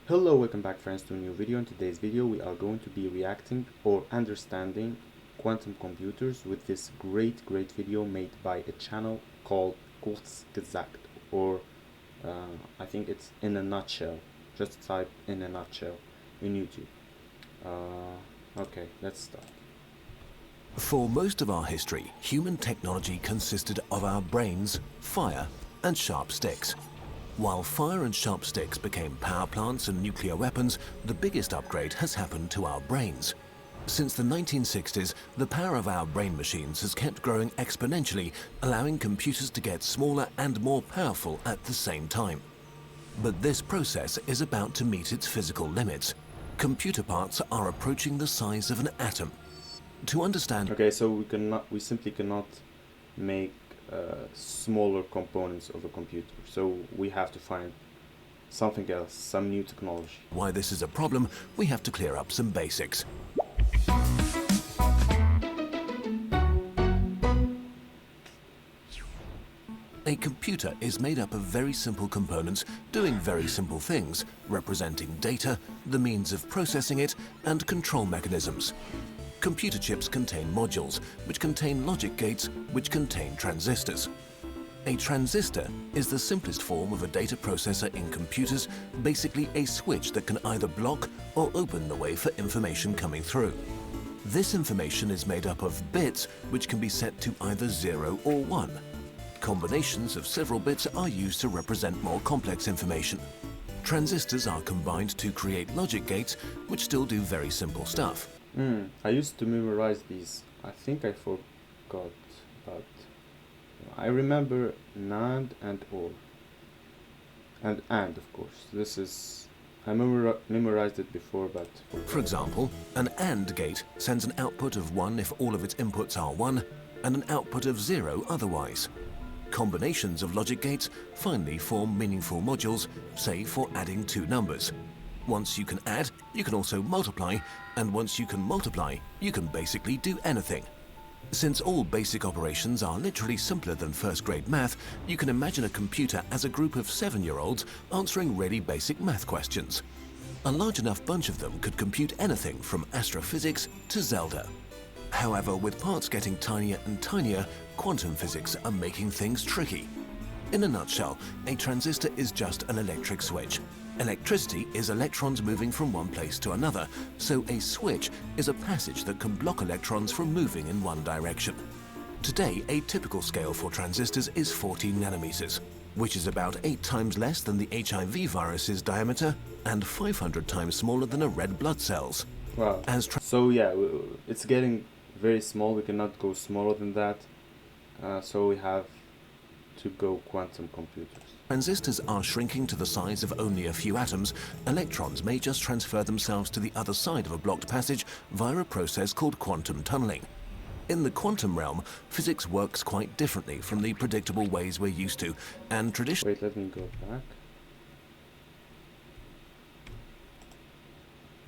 Hello, welcome back friends to a new video. In today's video we are going to be reacting or understanding quantum computers with this great video made by a channel called Kurzgesagt, or I think it's in a nutshell. Just type in a nutshell in YouTube. Okay, let's start. For most of our history, human technology consisted of our brains, fire, and sharp sticks. While fire and sharp sticks became power plants and nuclear weapons, the biggest upgrade has happened to our brains. Since the 1960s, the power of our brain machines has kept growing exponentially, allowing computers to get smaller and more powerful at the same time. But this process is about to meet its physical limits. Computer parts are approaching the size of an atom. To understand... Okay, so we simply cannot make smaller components of a computer, so we have to find something else, some new technology. Why this is a problem, we have to clear up some basics. A computer is made up of very simple components doing very simple things, representing data, the means of processing it, and control mechanisms. Computer chips contain modules, which contain logic gates, which contain transistors. A transistor is the simplest form of a data processor in computers, basically a switch that can either block or open the way for information coming through. This information is made up of bits, which can be set to either 0 or 1. Combinations of several bits are used to represent more complex information. Transistors are combined to create logic gates, which still do very simple stuff. I used to memorize these. I think I forgot, but I remember NAND and OR. And AND, of course. I memorized it before, but... For example, an AND gate sends an output of 1 if all of its inputs are 1, and an output of 0 otherwise. Combinations of logic gates finally form meaningful modules, say for adding two numbers. Once you can add, you can also multiply, and once you can multiply, you can basically do anything. Since all basic operations are literally simpler than first-grade math, you can imagine a computer as a group of 7-year-olds answering really basic math questions. A large enough bunch of them could compute anything from astrophysics to Zelda. However, with parts getting tinier and tinier, quantum physics are making things tricky. In a nutshell, a transistor is just an electric switch. Electricity is electrons moving from one place to another, so a switch is a passage that can block electrons from moving in one direction. Today, a typical scale for transistors is 14 nanometers, which is about 8 times less than the HIV virus's diameter and 500 times smaller than a red blood cell's. Wow. So yeah, it's getting very small. We cannot go smaller than that, so we have to go quantum computers. Transistors are shrinking to the size of only a few atoms. Electrons may just transfer themselves to the other side of a blocked passage via a process called quantum tunneling. In the quantum realm, physics works quite differently from the predictable ways we're used to, and traditionally... Wait, let me go back.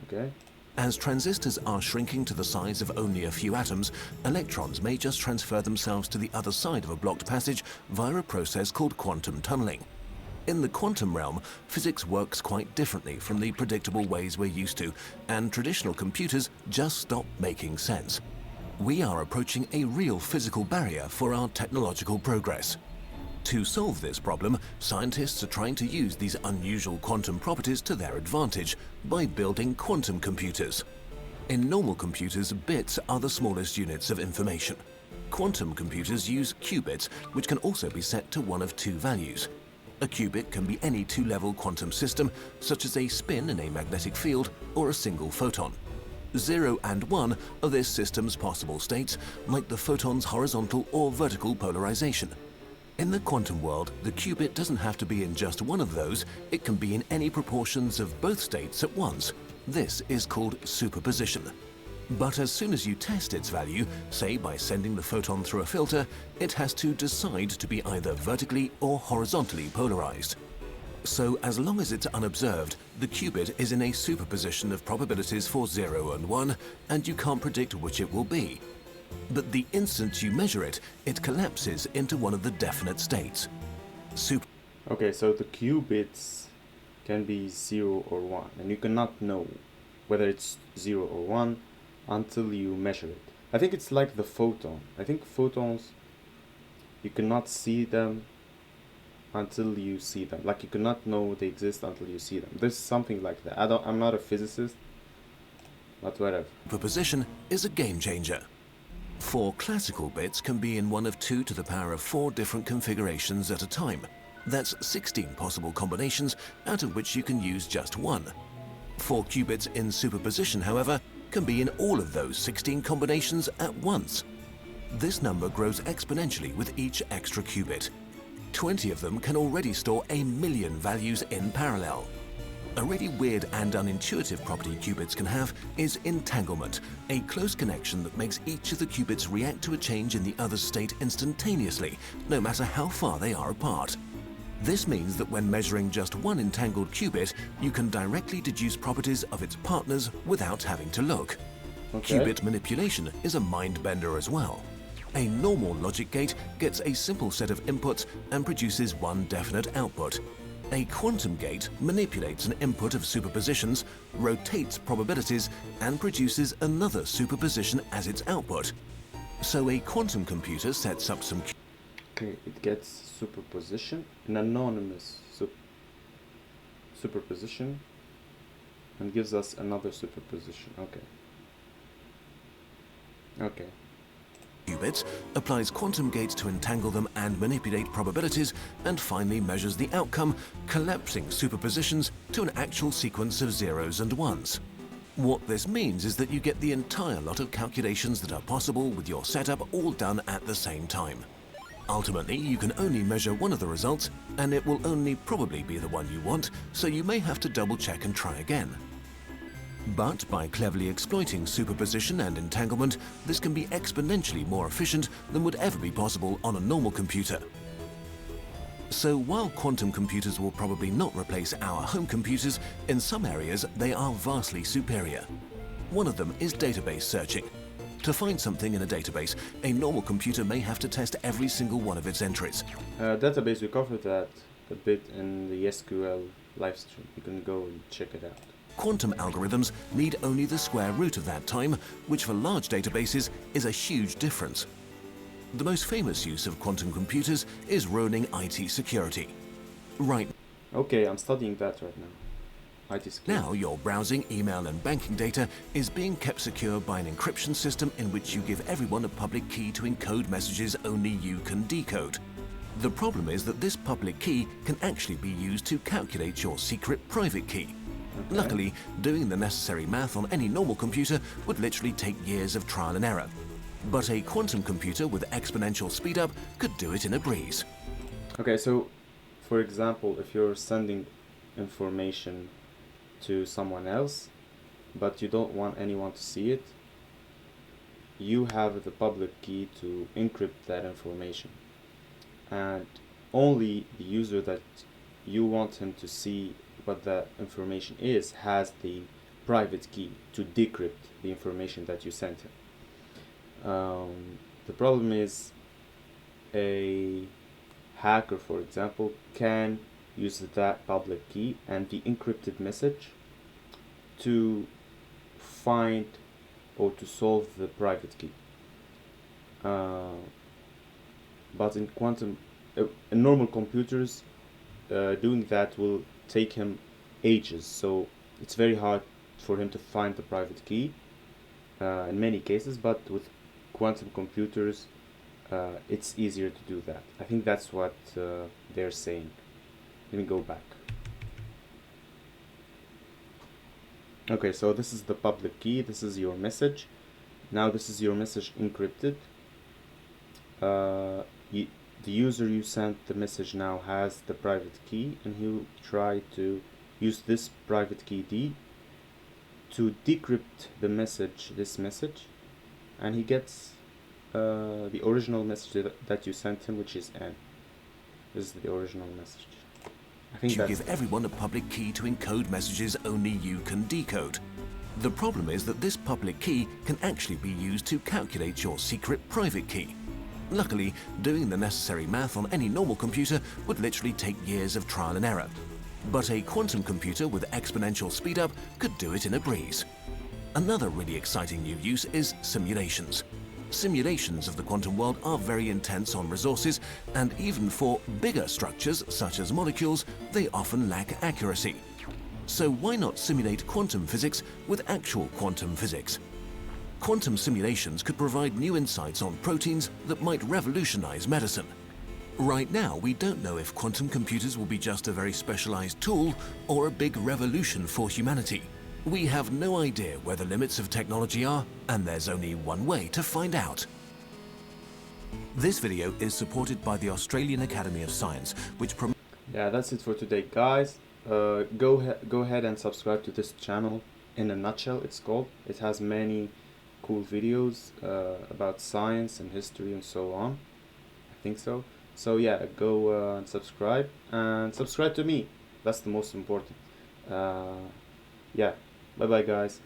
Okay. As transistors are shrinking to the size of only a few atoms, electrons may just transfer themselves to the other side of a blocked passage via a process called quantum tunneling. In the quantum realm, physics works quite differently from the predictable ways we're used to, and traditional computers just stop making sense. We are approaching a real physical barrier for our technological progress. To solve this problem, scientists are trying to use these unusual quantum properties to their advantage by building quantum computers. In normal computers, bits are the smallest units of information. Quantum computers use qubits, which can also be set to one of two values. A qubit can be any two-level quantum system, such as a spin in a magnetic field or a single photon. 0 and 1 are this system's possible states, like the photon's horizontal or vertical polarization. In the quantum world, the qubit doesn't have to be in just one of those, it can be in any proportions of both states at once. This is called superposition. But as soon as you test its value, say by sending the photon through a filter, it has to decide to be either vertically or horizontally polarized. So as long as it's unobserved, the qubit is in a superposition of probabilities for 0 and 1, and you can't predict which it will be. But the instant you measure it, it collapses into one of the definite states. Okay, so the qubits can be 0 or 1, and you cannot know whether it's 0 or 1 until you measure it. I think it's like the photon. I think photons, you cannot see them until you see them. Like, you cannot know they exist until you see them. There's something like that. I'm not a physicist, but whatever. Superposition is a game changer. 4 classical bits can be in one of 2 to the power of 4 different configurations at a time. That's 16 possible combinations, out of which you can use just one. 4 qubits in superposition, however, can be in all of those 16 combinations at once. This number grows exponentially with each extra qubit. 20 of them can already store 1,000,000 values in parallel. A really weird and unintuitive property qubits can have is entanglement, a close connection that makes each of the qubits react to a change in the other's state instantaneously, no matter how far they are apart. This means that when measuring just one entangled qubit, you can directly deduce properties of its partners without having to look. Okay. Qubit manipulation is a mind-bender as well. A normal logic gate gets a simple set of inputs and produces one definite output. A quantum gate manipulates an input of superpositions, rotates probabilities, and produces another superposition as its output. So a quantum computer sets up some Okay, it gets superposition, an anonymous superposition, and gives us another superposition. Okay. Okay. qubits, applies quantum gates to entangle them and manipulate probabilities, and finally measures the outcome, collapsing superpositions to an actual sequence of zeros and ones. What this means is that you get the entire lot of calculations that are possible with your setup all done at the same time. Ultimately, you can only measure one of the results, and it will only probably be the one you want, so you may have to double-check and try again. But by cleverly exploiting superposition and entanglement, this can be exponentially more efficient than would ever be possible on a normal computer. So while quantum computers will probably not replace our home computers, in some areas they are vastly superior. One of them is database searching. To find something in a database, a normal computer may have to test every single one of its entries. Database, we covered that a bit in the SQL live stream. You can go and check it out. Quantum algorithms need only the square root of that time, which for large databases is a huge difference. The most famous use of quantum computers is ruining IT security. Right Okay, I'm studying that right now. IT security. now, your browsing, email, and banking data is being kept secure by an encryption system in which you give everyone a public key to encode messages only you can decode. The problem is that this public key can actually be used to calculate your secret private key. Okay. Luckily, doing the necessary math on any normal computer would literally take years of trial and error. But a quantum computer with exponential speedup could do it in a breeze. Okay, so for example, if you're sending information to someone else, but you don't want anyone to see it, you have the public key to encrypt that information. And only the user that you want him to see what the information is has the private key to decrypt the information that you sent him. The problem is a hacker, for example, can use that public key and the encrypted message to find or to solve the private key. But in quantum, in normal computers, doing that will take him ages, so it's very hard for him to find the private key in many cases, but with quantum computers it's easier to do that. I think that's what they're saying. Let me go back. Okay, so this is the public key, this is your message. Now this is your message encrypted. The user you sent the message now has the private key, and he'll try to use this private key D to decrypt the message, this message, and he gets the original message that you sent him, which is N. This is the original message. I think You give everyone a public key to encode messages only you can decode. The problem is that this public key can actually be used to calculate your secret private key. Luckily, doing the necessary math on any normal computer would literally take years of trial and error. But a quantum computer with exponential speedup could do it in a breeze. Another really exciting new use is simulations. Simulations of the quantum world are very intense on resources, and even for bigger structures such as molecules, they often lack accuracy. So why not simulate quantum physics with actual quantum physics? Quantum simulations could provide new insights on proteins that might revolutionize medicine. Right now, we don't know if quantum computers will be just a very specialized tool or a big revolution for humanity. We have no idea where the limits of technology are, and there's only one way to find out. This video is supported by the Australian Academy of Science, which Yeah, that's it for today, guys. Go ahead and subscribe to this channel. In a nutshell, it's called. It has many cool videos about science and history and so on. I think so. So yeah, go and subscribe to me. That's the most important. Yeah, bye bye, guys.